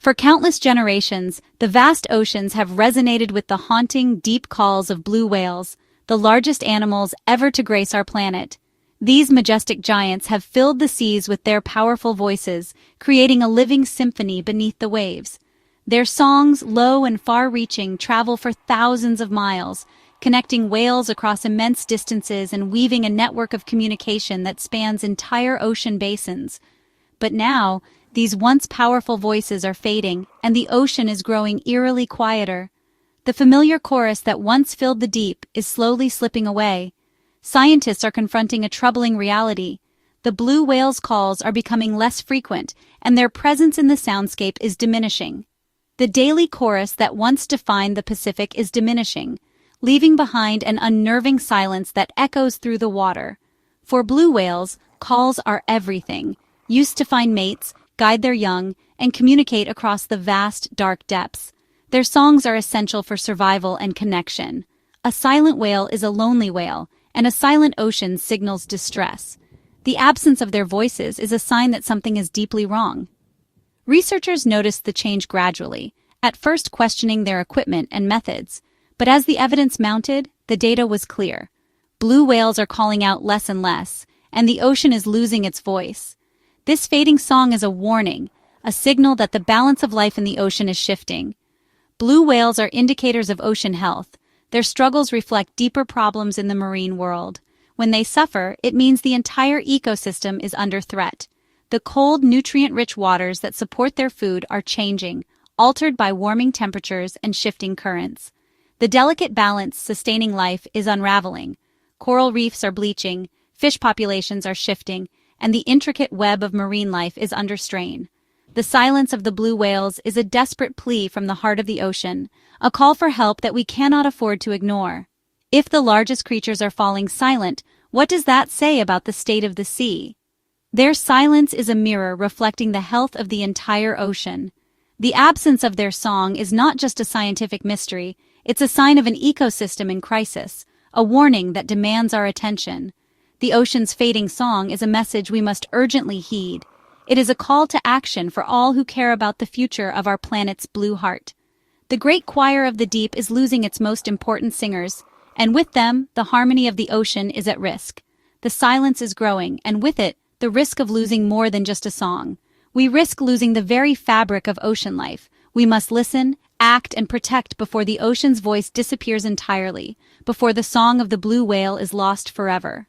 For countless generations, the vast oceans have resonated with the haunting, deep calls of blue whales, the largest animals ever to grace our planet. These majestic giants have filled the seas with their powerful voices, creating a living symphony beneath the waves. Their songs, low and far-reaching, travel for thousands of miles, connecting whales across immense distances and weaving a network of communication that spans entire ocean basins. But now, these once powerful voices are fading, and the ocean is growing eerily quieter. The familiar chorus that once filled the deep is slowly slipping away. Scientists are confronting a troubling reality. The blue whales' calls are becoming less frequent, and their presence in the soundscape is diminishing. The daily chorus that once defined the Pacific is diminishing, leaving behind an unnerving silence that echoes through the water. For blue whales, calls are everything, used to find mates, guide their young, and communicate across the vast, dark depths. Their songs are essential for survival and connection. A silent whale is a lonely whale, and a silent ocean signals distress. The absence of their voices is a sign that something is deeply wrong. Researchers noticed the change gradually, at first questioning their equipment and methods. But as the evidence mounted, the data was clear. Blue whales are calling out less and less, and the ocean is losing its voice. This fading song is a warning, a signal that the balance of life in the ocean is shifting. Blue whales are indicators of ocean health. Their struggles reflect deeper problems in the marine world. When they suffer, it means the entire ecosystem is under threat. The cold, nutrient-rich waters that support their food are changing, altered by warming temperatures and shifting currents. The delicate balance sustaining life is unraveling. Coral reefs are bleaching, fish populations are shifting, and the intricate web of marine life is under strain. The silence of the blue whales is a desperate plea from the heart of the ocean, a call for help that we cannot afford to ignore. If the largest creatures are falling silent, what does that say about the state of the sea? Their silence is a mirror reflecting the health of the entire ocean. The absence of their song is not just a scientific mystery, it's a sign of an ecosystem in crisis, a warning that demands our attention. The ocean's fading song is a message we must urgently heed. It is a call to action for all who care about the future of our planet's blue heart. The great choir of the deep is losing its most important singers, and with them, the harmony of the ocean is at risk. The silence is growing, and with it, the risk of losing more than just a song. We risk losing the very fabric of ocean life. We must listen, act, and protect before the ocean's voice disappears entirely, before the song of the blue whale is lost forever.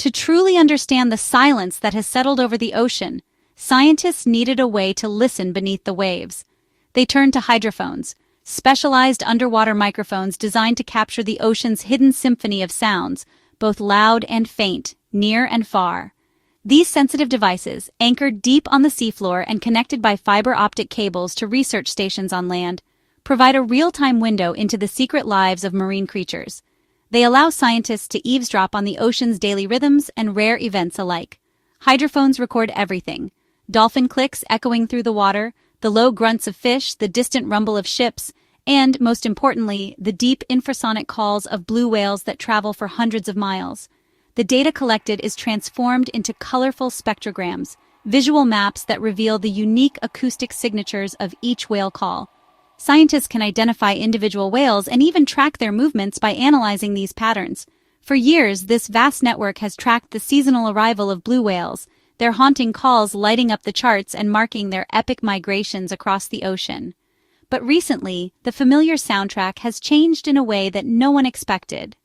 To truly understand the silence that has settled over the ocean, scientists needed a way to listen beneath the waves. They turned to hydrophones, specialized underwater microphones designed to capture the ocean's hidden symphony of sounds, both loud and faint, near and far. These sensitive devices, anchored deep on the seafloor and connected by fiber optic cables to research stations on land, provide a real-time window into the secret lives of marine creatures. They allow scientists to eavesdrop on the ocean's daily rhythms and rare events alike. Hydrophones record everything: dolphin clicks echoing through the water, the low grunts of fish, the distant rumble of ships, and, most importantly, the deep infrasonic calls of blue whales that travel for hundreds of miles. The data collected is transformed into colorful spectrograms, visual maps that reveal the unique acoustic signatures of each whale call. Scientists can identify individual whales and even track their movements by analyzing these patterns. For years, this vast network has tracked the seasonal arrival of blue whales, their haunting calls lighting up the charts and marking their epic migrations across the ocean. But recently, the familiar soundtrack has changed in a way that no one expected.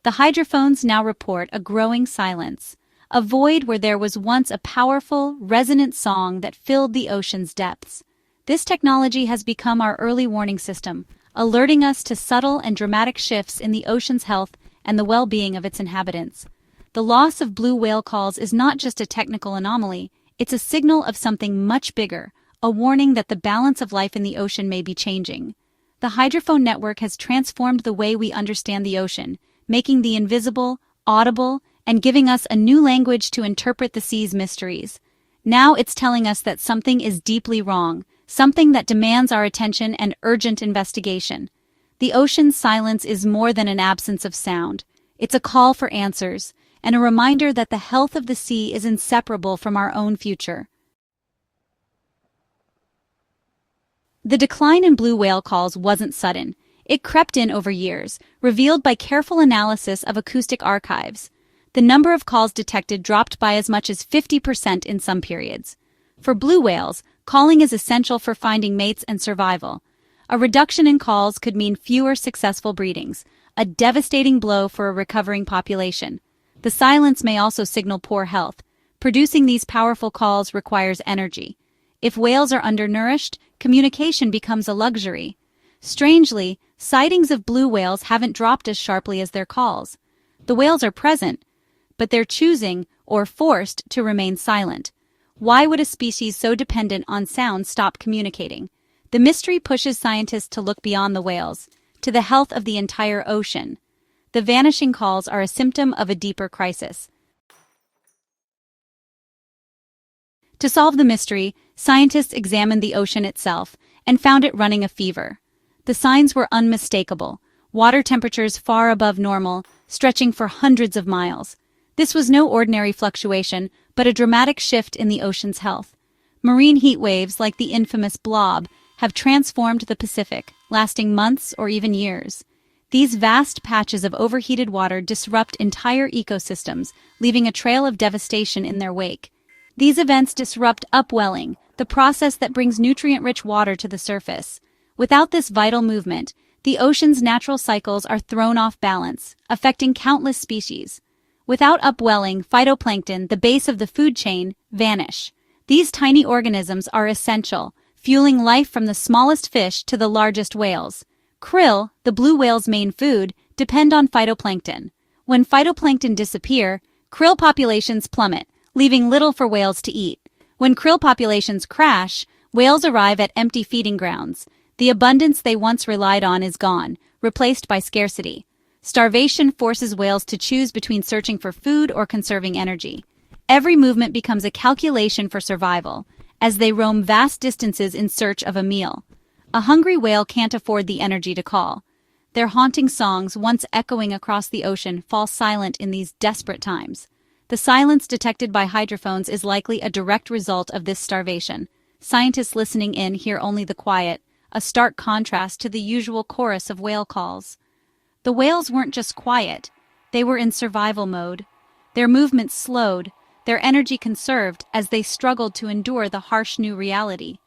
The hydrophones now report a growing silence, a void where there was once a powerful, resonant song that filled the ocean's depths. This technology has become our early warning system, alerting us to subtle and dramatic shifts in the ocean's health and the well-being of its inhabitants. The loss of blue whale calls is not just a technical anomaly, it's a signal of something much bigger, a warning that the balance of life in the ocean may be changing. The hydrophone network has transformed the way we understand the ocean, making the invisible, audible, and giving us a new language to interpret the sea's mysteries. Now it's telling us that something is deeply wrong, something that demands our attention and urgent investigation. The ocean's silence is more than an absence of sound. It's a call for answers, and a reminder that the health of the sea is inseparable from our own future. The decline in blue whale calls wasn't sudden. It crept in over years, revealed by careful analysis of acoustic archives. The number of calls detected dropped by as much as 50% in some periods. For blue whales, calling is essential for finding mates and survival. A reduction in calls could mean fewer successful breedings, a devastating blow for a recovering population. The silence may also signal poor health. Producing these powerful calls requires energy. If whales are undernourished, communication becomes a luxury. Strangely, sightings of blue whales haven't dropped as sharply as their calls. The whales are present, but they're choosing, or forced, to remain silent. Why would a species so dependent on sound stop communicating? The mystery pushes scientists to look beyond the whales, to the health of the entire ocean. The vanishing calls are a symptom of a deeper crisis. To solve the mystery, scientists examined the ocean itself and found it running a fever. The signs were unmistakable: water temperatures far above normal, stretching for hundreds of miles. This was no ordinary fluctuation, but a dramatic shift in the ocean's health. Marine heat waves, like the infamous blob, have transformed the Pacific, lasting months or even years. These vast patches of overheated water disrupt entire ecosystems, leaving a trail of devastation in their wake. These events disrupt upwelling, the process that brings nutrient-rich water to the surface. Without this vital movement, the ocean's natural cycles are thrown off balance, affecting countless species. Without upwelling, phytoplankton, the base of the food chain, vanish. These tiny organisms are essential, fueling life from the smallest fish to the largest whales. Krill, the blue whale's main food, depend on phytoplankton. When phytoplankton disappear, krill populations plummet, leaving little for whales to eat. When krill populations crash, whales arrive at empty feeding grounds. The abundance they once relied on is gone, replaced by scarcity. Starvation forces whales to choose between searching for food or conserving energy. Every movement becomes a calculation for survival, as they roam vast distances in search of a meal. A hungry whale can't afford the energy to call. Their haunting songs, once echoing across the ocean, fall silent in these desperate times. The silence detected by hydrophones is likely a direct result of this starvation. Scientists listening in hear only the quiet, a stark contrast to the usual chorus of whale calls. The whales weren't just quiet, they were in survival mode. Their movements slowed, their energy conserved as they struggled to endure the harsh new reality.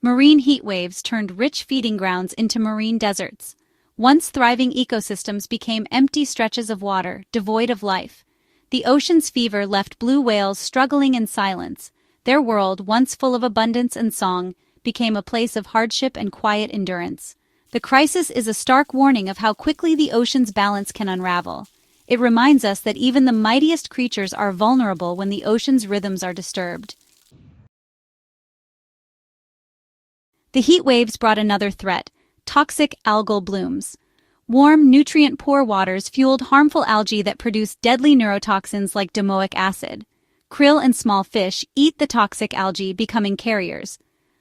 Marine heat waves turned rich feeding grounds into marine deserts. Once thriving ecosystems became empty stretches of water, devoid of life. The ocean's fever left blue whales struggling in silence. Their world, once full of abundance and song, became a place of hardship and quiet endurance. The crisis is a stark warning of how quickly the ocean's balance can unravel. It reminds us that even the mightiest creatures are vulnerable when the ocean's rhythms are disturbed. The heat waves brought another threat: toxic algal blooms. Warm, nutrient-poor waters fueled harmful algae that produce deadly neurotoxins like domoic acid. Krill and small fish eat the toxic algae, becoming carriers.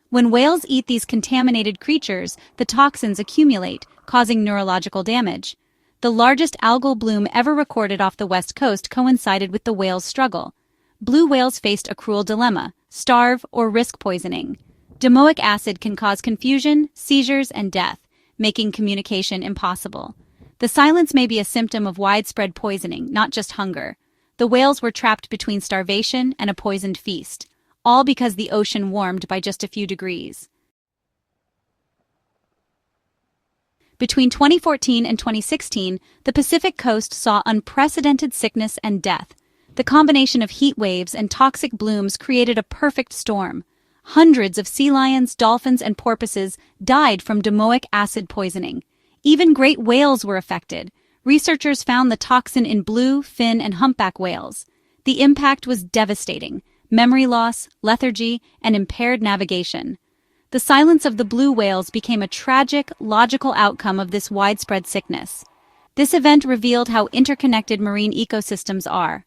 When whales eat these contaminated creatures, the toxins accumulate, causing neurological damage. The largest algal bloom ever recorded off the west coast coincided with the whales' struggle. Blue whales faced a cruel dilemma: starve or risk poisoning. Domoic acid can cause confusion, seizures, and death, making communication impossible. The silence may be a symptom of widespread poisoning, not just hunger. The whales were trapped between starvation and a poisoned feast, all because the ocean warmed by just a few degrees. Between 2014 and 2016, the Pacific coast saw unprecedented sickness and death. The combination of heat waves and toxic blooms created a perfect storm. Hundreds of sea lions, dolphins, and porpoises died from domoic acid poisoning. Even great whales were affected. Researchers found the toxin in blue, fin, and humpback whales. The impact was devastating: memory loss, lethargy, and impaired navigation. The silence of the blue whales became a tragic, logical outcome of this widespread sickness. This event revealed how interconnected marine ecosystems are.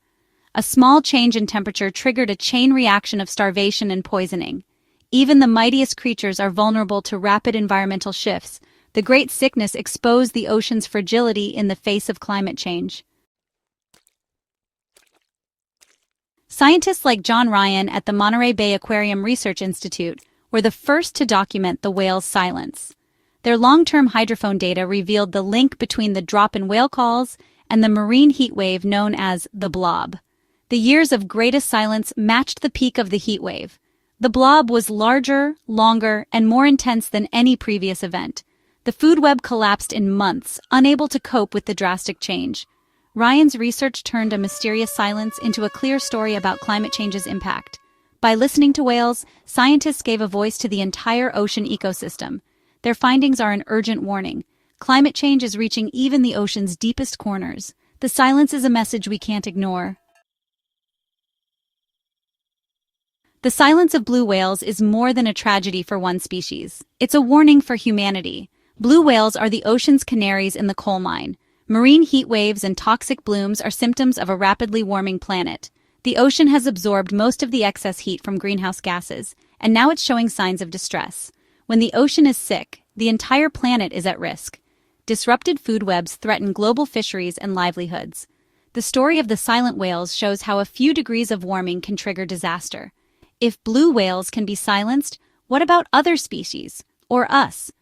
A small change in temperature triggered a chain reaction of starvation and poisoning. Even the mightiest creatures are vulnerable to rapid environmental shifts. The great sickness exposed the ocean's fragility in the face of climate change. Scientists like John Ryan at the Monterey Bay Aquarium Research Institute were the first to document the whale's silence. Their long-term hydrophone data revealed the link between the drop in whale calls and the marine heatwave known as the blob. The years of greatest silence matched the peak of the heatwave. The blob was larger, longer, and more intense than any previous event. The food web collapsed in months, unable to cope with the drastic change. Ryan's research turned a mysterious silence into a clear story about climate change's impact. By listening to whales, scientists gave a voice to the entire ocean ecosystem. Their findings are an urgent warning. Climate change is reaching even the ocean's deepest corners. The silence is a message we can't ignore. The silence of blue whales is more than a tragedy for one species. It's a warning for humanity. Blue whales are the ocean's canaries in the coal mine. Marine heat waves and toxic blooms are symptoms of a rapidly warming planet. The ocean has absorbed most of the excess heat from greenhouse gases, and now it's showing signs of distress. When the ocean is sick, the entire planet is at risk. Disrupted food webs threaten global fisheries and livelihoods. The story of the silent whales shows how a few degrees of warming can trigger disaster. If blue whales can be silenced, what about other species, or us?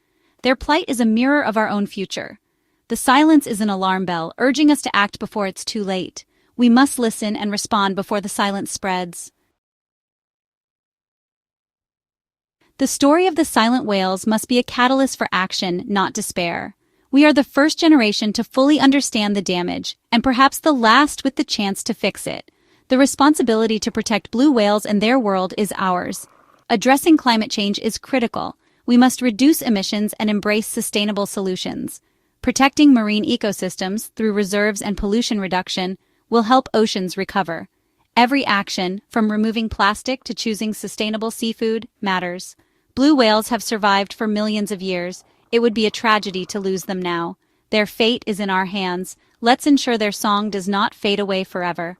Their plight is a mirror of our own future. The silence is an alarm bell, urging us to act before it's too late. We must listen and respond before the silence spreads. The story of the silent whales must be a catalyst for action, not despair. We are the first generation to fully understand the damage, and perhaps the last with the chance to fix it. The responsibility to protect blue whales and their world is ours. Addressing climate change is critical. We must reduce emissions and embrace sustainable solutions. Protecting marine ecosystems through reserves and pollution reduction will help oceans recover. Every action, from removing plastic to choosing sustainable seafood, matters. Blue whales have survived for millions of years. It would be a tragedy to lose them now. Their fate is in our hands. Let's ensure their song does not fade away forever.